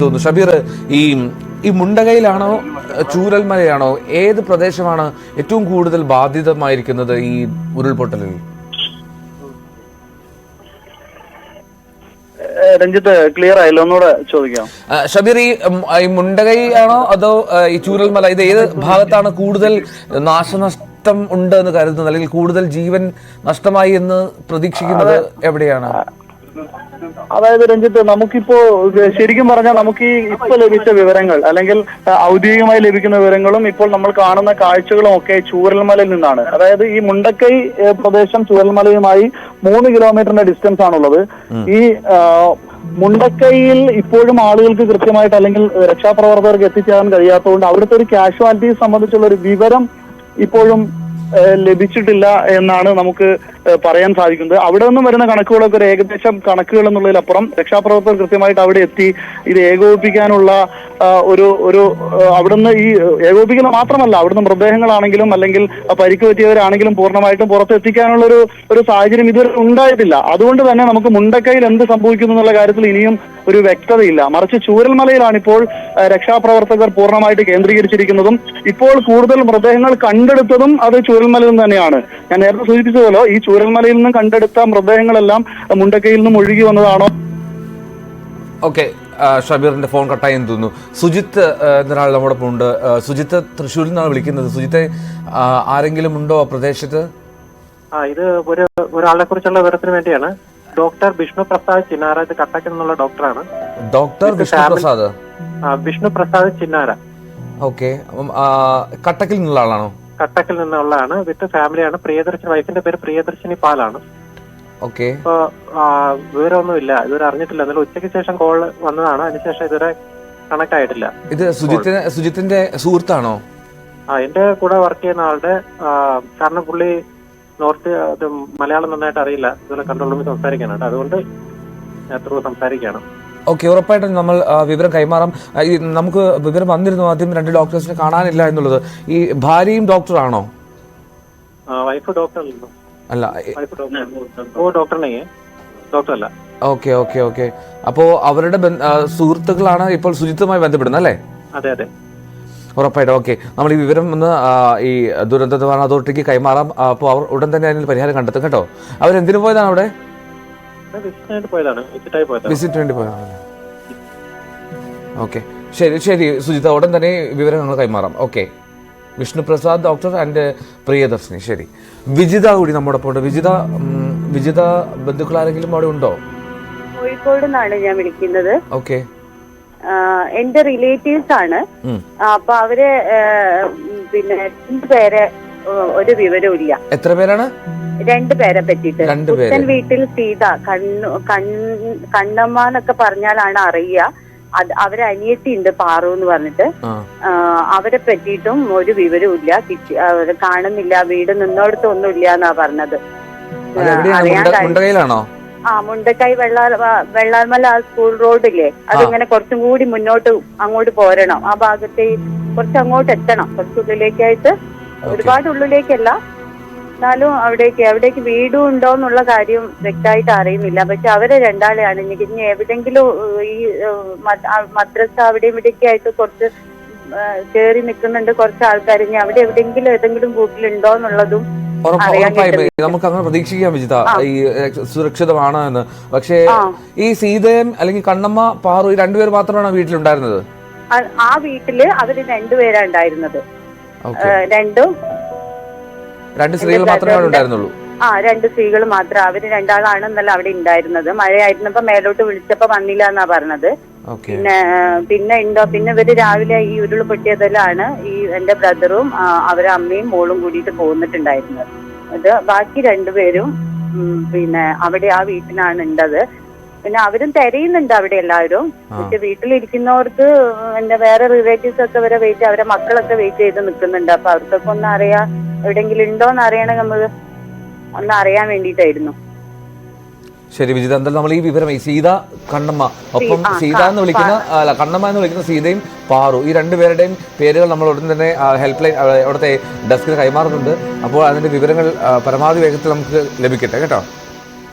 തോന്നുന്നു. ഷബീർ, ഈ ഈ മുണ്ടകയിലാണോ ചൂരൽമലയാണോ ഏത് പ്രദേശമാണ് ഏറ്റവും കൂടുതൽ ബാധിതമായിരിക്കുന്നത് ഈ ഉരുൾപൊട്ടലിൽ? രഞ്ജിത്ത്, ക്ലിയർ ആയില്ല, ഒന്നുകൂടെ ചോദിക്കാം. ഷബീർ, ഈ മുണ്ടകൈയാണോ അതോ ഈ ചൂരൽമല, ഇത് ഏത് ഭാഗത്താണ് കൂടുതൽ നാശനഷ്ടം ഉണ്ട് എന്ന് കരുതുന്നത്, അല്ലെങ്കിൽ കൂടുതൽ ജീവൻ നഷ്ടമായി എന്ന് പ്രതീക്ഷിക്കുന്നത് എവിടെയാണ്? അതായത് രഞ്ജിത്ത്, നമുക്കിപ്പോ ശരിക്കും പറഞ്ഞാൽ നമുക്ക് ഈ ഇപ്പൊ ലഭിച്ച വിവരങ്ങൾ അല്ലെങ്കിൽ ഔദ്യോഗികമായി ലഭിക്കുന്ന വിവരങ്ങളും ഇപ്പോൾ നമ്മൾ കാണുന്ന കാഴ്ചകളും ഒക്കെ ചൂരൽമലയിൽ നിന്നാണ്. അതായത് ഈ മുണ്ടക്കൈ പ്രദേശം ചൂരൽമലയുമായി 3 കിലോമീറ്ററിന്റെ ഡിസ്റ്റൻസ് ആണുള്ളത്. ഈ മുണ്ടക്കൈയിൽ ഇപ്പോഴും ആളുകൾക്ക് കൃത്യമായിട്ട് അല്ലെങ്കിൽ രക്ഷാപ്രവർത്തകർക്ക് എത്തിച്ചേരാൻ കഴിയാത്തതുകൊണ്ട് അവിടുത്തെ ഒരു കാഷ്വാലിറ്റിയെ സംബന്ധിച്ചുള്ള ഒരു വിവരം ഇപ്പോഴും ലഭിച്ചിട്ടില്ല എന്നാണ് നമുക്ക് പറയാൻ സാധിക്കുന്നത്. അവിടെ നിന്നും വരുന്ന കണക്കുകളൊക്കെ ഒരു ഏകദേശം കണക്കുകൾ എന്നുള്ളതിലപ്പുറം രക്ഷാപ്രവർത്തകർ കൃത്യമായിട്ട് അവിടെ എത്തി ഇത് ഏകോപിപ്പിക്കാനുള്ള ഒരു അവിടുന്ന് ഈ ഏകോപിക്കൽ മാത്രമല്ല, അവിടുന്ന് മൃതദേഹങ്ങളാണെങ്കിലും അല്ലെങ്കിൽ പരിക്ക് പറ്റിയവരാണെങ്കിലും പൂർണ്ണമായിട്ടും പുറത്തെത്തിക്കാനുള്ള ഒരു സാഹചര്യം ഇതുവരെ ഉണ്ടായിട്ടില്ല. അതുകൊണ്ട് തന്നെ നമുക്ക് മുണ്ടക്കൈയിൽ എന്ത് സംഭവിക്കുന്നു എന്നുള്ള കാര്യത്തിൽ ഇനിയും ഒരു വ്യക്തതയില്ല. മറിച്ച് ചൂരൽമലയിലാണ് ഇപ്പോൾ രക്ഷാപ്രവർത്തകർ പൂർണ്ണമായിട്ട് കേന്ദ്രീകരിച്ചിരിക്കുന്നതും ഇപ്പോൾ കൂടുതൽ മൃതദേഹങ്ങൾ കണ്ടെടുത്തതും അത് ചൂരൽമലയിൽ നിന്ന് തന്നെയാണ്. ഞാൻ നേരത്തെ സൂചിപ്പിച്ചതുപോലെ ഈ ചൂരൽമലയിൽ നിന്നും കണ്ടെടുത്ത മൃതദേഹങ്ങളെല്ലാം മുണ്ടക്കൈയിൽ നിന്നും ഒഴുകി വന്നതാണോ? ഓക്കെ, ഷബീറിന്റെ ഫോൺ കട്ടായി എന്ന് തോന്നുന്നു. സുജിത്ത് എന്നൊരാൾ നമ്മോടൊപ്പം ഉണ്ട്. സുജിത്ത് തൃശ്ശൂരിൽ നിന്നാണ് വിളിക്കുന്നത്. സുജിത്തെ, ആരെങ്കിലും ഉണ്ടോ പ്രദേശത്ത്? ഇത് ഒരാളെ കുറിച്ചുള്ള വിവരത്തിന് വേണ്ടിയാണ്. ഡോക്ടർ വിഷ്ണു പ്രസാദ് ചിന്നാര, ഇത് കട്ടക്കിൽ നിന്നുള്ള ഡോക്ടറാണ്. ഡോക്ടർ വിഷ്ണു പ്രസാദ്? വിഷ്ണു പ്രസാദ് ചിന്നാര. ഓക്കെ, കട്ടക്കിൽ നിന്നുള്ള ആളാണോ? കട്ടക്കിൽ നിന്നുള്ളതാണ്. വിത്ത് ഫാമിലിയാണ്. പ്രിയദർശിനി, വൈഫിന്റെ പേര് പ്രിയദർശിനി പാലാണ്. ഓക്കെ, ഇപ്പൊ വിവരമൊന്നുമില്ല, ഇതുവരെ അറിഞ്ഞിട്ടില്ല. എന്നാലും ഉച്ചയ്ക്ക് ശേഷം കോൾ വന്നതാണ്. അതിനുശേഷം ഇതുവരെ കണക്ട് ആയിട്ടില്ല. ഇത് സുജിത്തിന്റെ സുഹൃത്താണോ? എന്റെ കൂടെ വർക്ക് ചെയ്യുന്ന ആളുടെ, കാരണം പുള്ളി മലയാളം നന്നായിട്ട് അറിയില്ല, ഇതുപോലെ കൺട്രോൾ റൂമിൽ സംസാരിക്കാനായിട്ട്, അതുകൊണ്ട് ത്രൂ സംസാരിക്കുകയാണ്. ഓക്കെ, ഉറപ്പായിട്ടും നമ്മൾ വിവരം കൈമാറാം. നമുക്ക് വിവരം വന്നിരുന്നു ആദ്യം 2 ഡോക്ടേഴ്സിനെ കാണാനില്ല എന്നുള്ളത്. ഈ ഭാര്യയും ഡോക്ടറാണോ? വൈഫ് ഡോക്ടർ അല്ല, ഡോക്ടറല്ല. ഓക്കെ ഓക്കെ ഓക്കെ, അപ്പോ അവരുടെ സുഹൃത്തുക്കളാണ് ഇപ്പോൾ സുജിത്തുമായി ബന്ധപ്പെടുന്നത് അല്ലേ? അതെ അതെ, ഉറപ്പായിട്ടും. ഓക്കെ, നമ്മൾ ഈ വിവരം ഒന്ന് ഈ ദുരന്ത നിവാരണ അതോറിറ്റിക്ക് കൈമാറാം. അപ്പോൾ അവർ ഉടൻ തന്നെ അതിന് പരിഹാരം കണ്ടെത്തും കേട്ടോ. അവരെന്തിനു പോയതാണ് അവിടെ? വിസിറ്റ് വേണ്ടി പോയതാണ്. ഓക്കെ, ശരി ശരി സുജിത, ഉടൻ തന്നെ വിവരം ഞങ്ങൾ കൈമാറാം. Okay, Vishnu Prasad doctor and Priyadarshini. ശരി, വിജിത കൂടി നമ്മോടൊപ്പം ഉണ്ട്. വിജിത, ബന്ധുക്കൾ ആരെങ്കിലും അവിടെ ഉണ്ടോ? കോഴിക്കോട് നിന്നാണ് ഞാൻ വിളിക്കുന്നത്. ഓക്കെ, എന്റെ റിലേറ്റീവ്സ് ആണ്. അപ്പൊ അവര് പിന്നെ 2 പേരെ ഒരു വിവരവും ഇല്ല. എത്ര പേരാണ്? 2 പേരെ പറ്റിയിട്ട്. പുത്തൻ വീട്ടിൽ സീത, കണ്ണമ്മ എന്നൊക്കെ പറഞ്ഞാലാണ് അറിയുക. അവരെ അനിയത്തി ഉണ്ട് പാറു എന്ന് പറഞ്ഞിട്ട്. അവരെ പറ്റിയിട്ടും ഒരു വിവരവും ഇല്ല, കാണുന്നില്ല. വീട് നിന്നോടത്തൊന്നും ഇല്ല എന്നാ പറഞ്ഞത്. മുണ്ടകയിലാണോ? മുണ്ടക്കൈ വെള്ളാർമല സ്കൂൾ റോഡില്ലേ, അതിങ്ങനെ കുറച്ചും കൂടി മുന്നോട്ട് അങ്ങോട്ട് പോരണം. ആ ഭാഗത്തെ കുറച്ച് അങ്ങോട്ട് എത്തണം, കുറച്ചുള്ളിലേക്കായിട്ട്. ഒരുപാട് ഉള്ളിലേക്കല്ല, എന്നാലും അവിടേക്ക് വീടും ഉണ്ടോ എന്നുള്ള കാര്യം വ്യക്തമായിട്ട് അറിയുന്നില്ല. പക്ഷെ അവരെ 2 ആളെയാണ്. ഇനി എവിടെങ്കിലും ഈ മദ്രസ അവിടെ ഇവിടെയൊക്കെ ആയിട്ട് കുറച്ച് കേറി നിൽക്കുന്നുണ്ട് കുറച്ച് ആൾക്കാർ. ഇനി അവിടെ എവിടെയെങ്കിലും ഏതെങ്കിലും വീട്ടിലുണ്ടോ എന്നുള്ളതും നമുക്ക് അങ്ങനെ പ്രതീക്ഷിക്കാം വിജിത, ഈ സുരക്ഷിതമാണ് എന്ന്. പക്ഷേ ഈ സീതയും അല്ലെങ്കിൽ കണ്ണമ്മ, പാറു, ഈ 2 പേർ മാത്രമാണ് വീട്ടിലുണ്ടായിരുന്നത്? ആ വീട്ടില് അവര് 2 പേരാ ഉണ്ടായിരുന്നത്. 2 സ്ത്രീകൾ മാത്രമേ ഉണ്ടായിരുന്നുള്ളൂ. 2 സ്ത്രീകൾ മാത്രം. അവര് 2 ആളാണെന്നല്ല അവിടെ ഉണ്ടായിരുന്നത്. മഴയായിരുന്നപ്പോ മേലോട്ട് വിളിച്ചപ്പോ വന്നില്ല എന്നാ പറഞ്ഞത്. പിന്നെ ഇവര് രാവിലെ ഈ ഉരുൾ പൊട്ടിയതിലാണ് ഈ എന്റെ ബ്രദറും അവരെ അമ്മയും മോളും കൂടിയിട്ട് പോന്നിട്ടുണ്ടായിരുന്നത്. അത് ബാക്കി 2 പേരും പിന്നെ അവിടെ ആ വീട്ടിലാണ് ഉണ്ടത്. പിന്നെ അവരും തിരയുന്നുണ്ട് അവിടെ എല്ലാവരും. പക്ഷെ വീട്ടിലിരിക്കുന്നവർക്ക് എന്റെ വേറെ റിലേറ്റീവ്സ് ഒക്കെ വരെ അവരെ മക്കളൊക്കെ വെയിറ്റ് ചെയ്ത് നിൽക്കുന്നുണ്ട്. അപ്പൊ അവർക്കൊക്കെ ഒന്ന് അറിയാം, എവിടെയെങ്കിലും ഉണ്ടോന്ന് അറിയണമെങ്കിൽ നമുക്ക് ഒന്ന് അറിയാൻ വേണ്ടിയിട്ടായിരുന്നു. ശരി വിജിത, എന്തായാലും നമ്മൾ ഈ വിവരം, ഈ സീത, കണ്ണമ്മ, ഒപ്പം സീത എന്ന് വിളിക്കുന്ന കണ്ണമ്മ എന്ന് വിളിക്കുന്ന സീതയും പാറു, ഈ 2 പേരുടെയും പേരുകൾ നമ്മൾ ഉടൻ തന്നെ ഹെൽപ്പ് ലൈൻ അവിടുത്തെ ഡെസ്കിൽ കൈമാറുന്നുണ്ട്. അപ്പോൾ അതിന്റെ വിവരങ്ങൾ പരമാവധി വേഗത്തിൽ നമുക്ക് ലഭിക്കട്ടെ കേട്ടോ.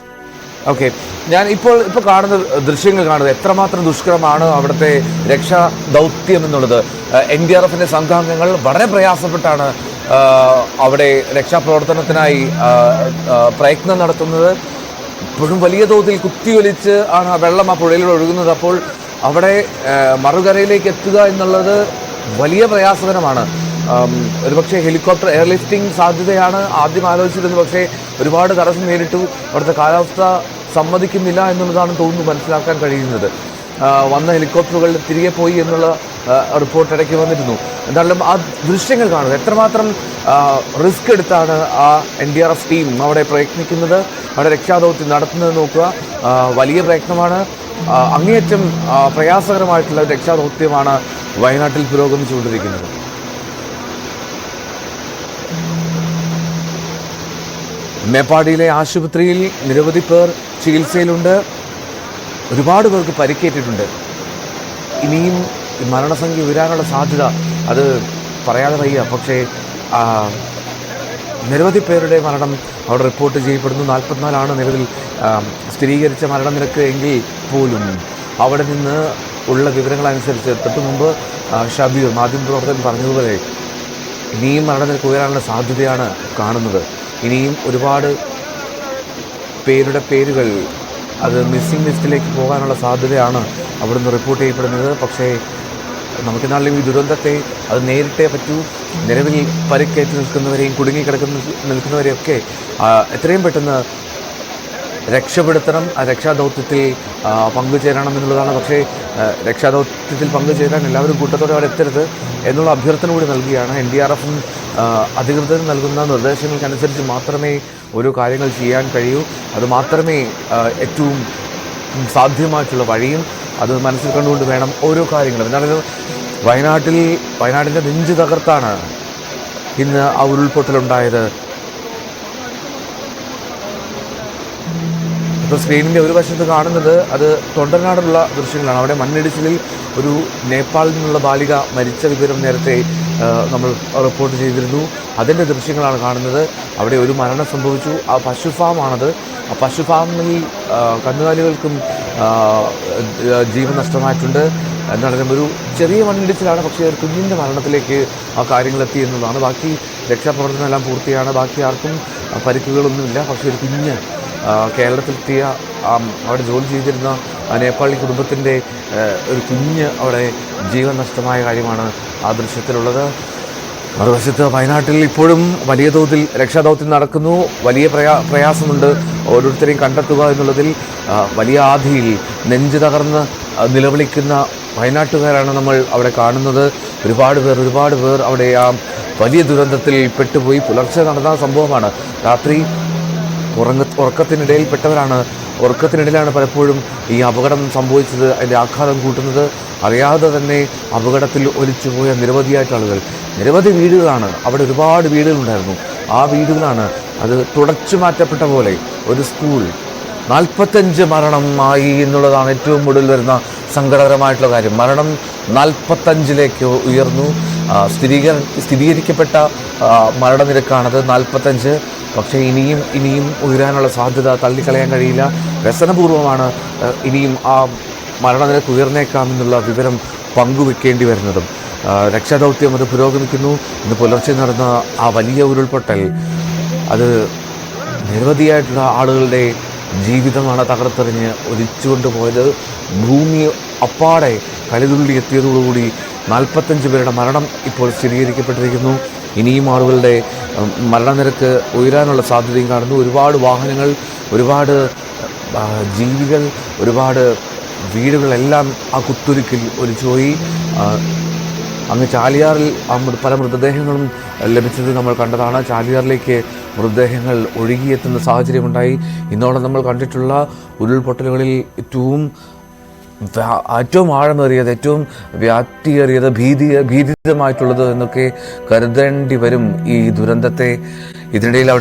ഓക്കെ, ഞാൻ ഇപ്പോൾ കാണുന്ന ദൃശ്യങ്ങൾ കാണുന്നത് എത്രമാത്രം ദുഷ്കരമാണ് അവിടുത്തെ രക്ഷാ ദൗത്യം എന്നുള്ളത്. NDRFിൻ്റെ സംഘാംഗങ്ങൾ വളരെ പ്രയാസപ്പെട്ടാണ് അവിടെ രക്ഷാപ്രവർത്തനത്തിനായി പ്രയത്നം നടത്തുന്നത്. ഇപ്പോഴും വലിയ തോതിൽ കുത്തിയൊലിച്ച് ആണ് ആ വെള്ളം ആ പുഴയിലൂടെ ഒഴുകുന്നത്. അപ്പോൾ അവിടെ മറുകരയിലേക്ക് എത്തുക എന്നുള്ളത് വലിയ പ്രയാസകരമാണ്. ഒരുപക്ഷെ ഹെലികോപ്റ്റർ എയർലിഫ്റ്റിംഗ് സാധ്യതയാണ് ആദ്യം ആലോചിച്ചിരുന്നത്. പക്ഷേ ഒരുപാട് തടസ്സം നേരിട്ടു. അവിടുത്തെ കാലാവസ്ഥ സമ്മതിക്കുന്നില്ല എന്നുള്ളതാണ് തോന്നുന്നു മനസ്സിലാക്കാൻ കഴിയുന്നത്. വന്ന ഹെലികോപ്റ്ററുകൾ തിരികെ പോയി എന്നുള്ള റിപ്പോർട്ട് ഇടയ്ക്ക് വന്നിരുന്നു. എന്തായാലും ആ ദൃശ്യങ്ങൾ കാണുന്നത് എത്രമാത്രം റിസ്ക് എടുത്താണ് ആ NDRF ടീം അവിടെ പ്രയത്നിക്കുന്നത്, അവിടെ രക്ഷാദൗത്യം നടത്തുന്നത് നോക്കുക. വലിയ പ്രയത്നമാണ്. അങ്ങേയറ്റം പ്രയാസകരമായിട്ടുള്ള രക്ഷാദൗത്യമാണ് വയനാട്ടിൽ പുരോഗമിച്ചുകൊണ്ടിരിക്കുന്നത്. മേപ്പാടിയിലെ ആശുപത്രിയിൽ നിരവധി പേർ ചികിത്സയിലുണ്ട്. ഒരുപാട് പേർക്ക് പരിക്കേറ്റിട്ടുണ്ട്. ഇനിയും മരണസംഖ്യ ഉയരാനുള്ള സാധ്യത അത് പറയാതെ വയ്യ. പക്ഷേ നിരവധി പേരുടെ മരണം അവിടെ റിപ്പോർട്ട് ചെയ്യപ്പെടുന്നു. 44 നിലവിൽ സ്ഥിരീകരിച്ച മരണനിരക്ക് എങ്കിൽ പോലും അവിടെ നിന്ന് ഉള്ള വിവരങ്ങളനുസരിച്ച് തൊട്ടു മുമ്പ് ഷബീർ മാധ്യമപ്രവർത്തകൻ പറഞ്ഞതുപോലെ ഇനിയും മരണനിരക്ക് ഉയരാനുള്ള സാധ്യതയാണ് കാണുന്നത്. ഇനിയും ഒരുപാട് പേരുടെ പേരുകൾ അത് മിസ്സിംഗ് ലിസ്റ്റിലേക്ക് പോകാനുള്ള സാധ്യതയാണ് അവിടുന്ന് റിപ്പോർട്ട് ചെയ്യപ്പെടുന്നത്. പക്ഷേ നമുക്കെന്നാലും ഈ ദുരന്തത്തെ അത് നേരിട്ടേ പറ്റൂ. നിലവിൽ പരിക്കേറ്റ് നിൽക്കുന്നവരെയും നിൽക്കുന്നവരെയൊക്കെ എത്രയും പെട്ടെന്ന് രക്ഷപ്പെടുത്തണം. ആ രക്ഷാദൗത്യത്തിൽ പങ്കുചേരണം എന്നുള്ളതാണ്. പക്ഷേ രക്ഷാദൗത്യത്തിൽ പങ്കുചേരാൻ എല്ലാവരും കൂട്ടത്തോടെ അവിടെ എത്തരുത് എന്നുള്ള അഭ്യർത്ഥന കൂടി നൽകുകയാണ്. NDRFും അധികൃതർ നൽകുന്ന നിർദ്ദേശങ്ങൾക്കനുസരിച്ച് മാത്രമേ ഓരോ കാര്യങ്ങൾ ചെയ്യാൻ കഴിയൂ. അത് മാത്രമേ ഏറ്റവും സാധ്യമായിട്ടുള്ള വഴിയും അത് മനസ്സിൽ കണ്ടുകൊണ്ട് വേണം ഓരോ കാര്യങ്ങളും. എന്നാലും വയനാടിൻ്റെ നെഞ്ച് തകർത്താണ് ഇന്ന് ആ ഉരുൾപൊട്ടലുണ്ടായത്. ഇപ്പോൾ സ്ക്രീനിൻ്റെ ഒരു വശത്ത് കാണുന്നത് അത് തൊണ്ടനാടുള്ള ദൃശ്യങ്ങളാണ്. അവിടെ മണ്ണിടിച്ചിലിൽ ഒരു നേപ്പാളിൽ നിന്നുള്ള ബാലിക മരിച്ച വിവരം നേരത്തെ നമ്മൾ റിപ്പോർട്ട് ചെയ്തിരുന്നു. അതിൻ്റെ ദൃശ്യങ്ങളാണ് കാണുന്നത്. അവിടെ ഒരു മരണം സംഭവിച്ചു. ആ പശു ഫാമാണത്. ആ പശു ഫാമിൽ കന്നുകാലികൾക്കും ജീവൻ നഷ്ടമായിട്ടുണ്ട്. എന്നാലും ഒരു ചെറിയ മണ്ണിടിച്ചിലാണ്. പക്ഷേ ഒരു കുഞ്ഞിൻ്റെ മരണത്തിലേക്ക് ആ കാര്യങ്ങളെത്തി എന്നുള്ളതാണ്. ബാക്കി രക്ഷാപ്രവർത്തനം എല്ലാം പൂർത്തിയാണ്. ബാക്കി ആർക്കും പരിക്കുകളൊന്നുമില്ല. പക്ഷേ ഒരു കുഞ്ഞ് കേരളത്തിലെത്തിയ അവിടെ ജോലി ചെയ്തിരുന്ന നേപ്പാളി കുടുംബത്തിൻ്റെ ഒരു കുഞ്ഞ് അവിടെ ജീവൻ നഷ്ടമായ കാര്യമാണ് ആ ദൃശ്യത്തിലുള്ളത്. മറുവശത്ത് വയനാട്ടിൽ ഇപ്പോഴും വലിയ തോതിൽ രക്ഷാദൗത്യം നടക്കുന്നു. വലിയ പ്രയാസമുണ്ട് ഓരോരുത്തരെയും കണ്ടെത്തുക എന്നുള്ളതിൽ. വലിയ ആധിയിൽ നെഞ്ച് തകർന്ന് നിലവിളിക്കുന്ന വയനാട്ടുകാരാണ് നമ്മൾ അവിടെ കാണുന്നത്. ഒരുപാട് പേർ അവിടെ ആ വലിയ ദുരന്തത്തിൽ പെട്ടുപോയി. പുലർച്ചെ നടന്ന സംഭവമാണ്. രാത്രി ഉറക്കത്തിനിടയിലാണ് പലപ്പോഴും ഈ അപകടം സംഭവിച്ചത്. അതിൻ്റെ ആഘാതം കൂട്ടുന്നത് അറിയാതെ തന്നെ അപകടത്തിൽ ഒലിച്ചുപോയ നിരവധിയായിട്ട് ആളുകൾ. നിരവധി വീടുകളാണ് അവിടെ. ഒരുപാട് വീടുകളുണ്ടായിരുന്നു. ആ വീടുകളാണ് അത് തുടച്ചു മാറ്റപ്പെട്ട പോലെ. ഒരു സ്കൂൾ 45 മരണമായി എന്നുള്ളതാണ് ഏറ്റവും ഒടുവിൽ വരുന്ന സങ്കടകരമായിട്ടുള്ള കാര്യം. മരണം 45ലേക്ക് ഉയർന്നു. സ്ഥിരീകരിക്കപ്പെട്ട മരണനിരക്കാണത് 45. പക്ഷേ ഇനിയും ഉയരാനുള്ള സാധ്യത തള്ളിക്കളയാൻ കഴിയില്ല. വ്യസനപൂർവ്വമാണ് ഇനിയും ആ മരണനിരക്ക് ഉയർന്നേക്കാമെന്നുള്ള വിവരം പങ്കുവെക്കേണ്ടി വരുന്നതും. രക്ഷാദൗത്യം അത് പുരോഗമിക്കുന്നു. ഇന്ന് പുലർച്ചെ നടന്ന ആ വലിയ ഉരുൾപൊട്ടൽ അത് നിരവധിയായിട്ടുള്ള ആളുകളുടെ ജീവിതമാണ് തകർത്തെറിഞ്ഞ് ഒലിച്ചുകൊണ്ട് പോയത്. ഭൂമി അപ്പാടെ കലിതുള്ളി എത്തിയതോടുകൂടി 45 പേരുടെ മരണം ഇപ്പോൾ സ്ഥിരീകരിക്കപ്പെട്ടിരിക്കുന്നു. ഇനിയും ആളുകളുടെ മരണനിരക്ക് ഉയരാനുള്ള സാധ്യതയും കാണുന്നു. ഒരുപാട് വാഹനങ്ങൾ, ഒരുപാട് ജീവികൾ, ഒരുപാട് വീടുകളെല്ലാം ആ കുത്തൊഴുക്കിൽ ഒലിച്ചുപോയി. അങ്ങ് ചാലിയാറിൽ പല മൃതദേഹങ്ങളും ലഭിച്ചത് നമ്മൾ കണ്ടതാണ്. ചാലിയാറിലേക്ക് മൃതദേഹങ്ങൾ ഒഴുകിയെത്തുന്ന സാഹചര്യമുണ്ടായി. ഇന്നോളം നമ്മൾ കണ്ടിട്ടുള്ള ഉരുൾപൊട്ടലുകളിൽ ഏറ്റവും ആഴമേറിയത്, ഏറ്റവും വ്യാപ്തിയേറിയത്, ഭീതിതമായിട്ടുള്ളത് എന്നൊക്കെ കരുതേണ്ടി വരും ഈ ദുരന്തത്തെ. ഇതിനിടയിൽ അവിടെ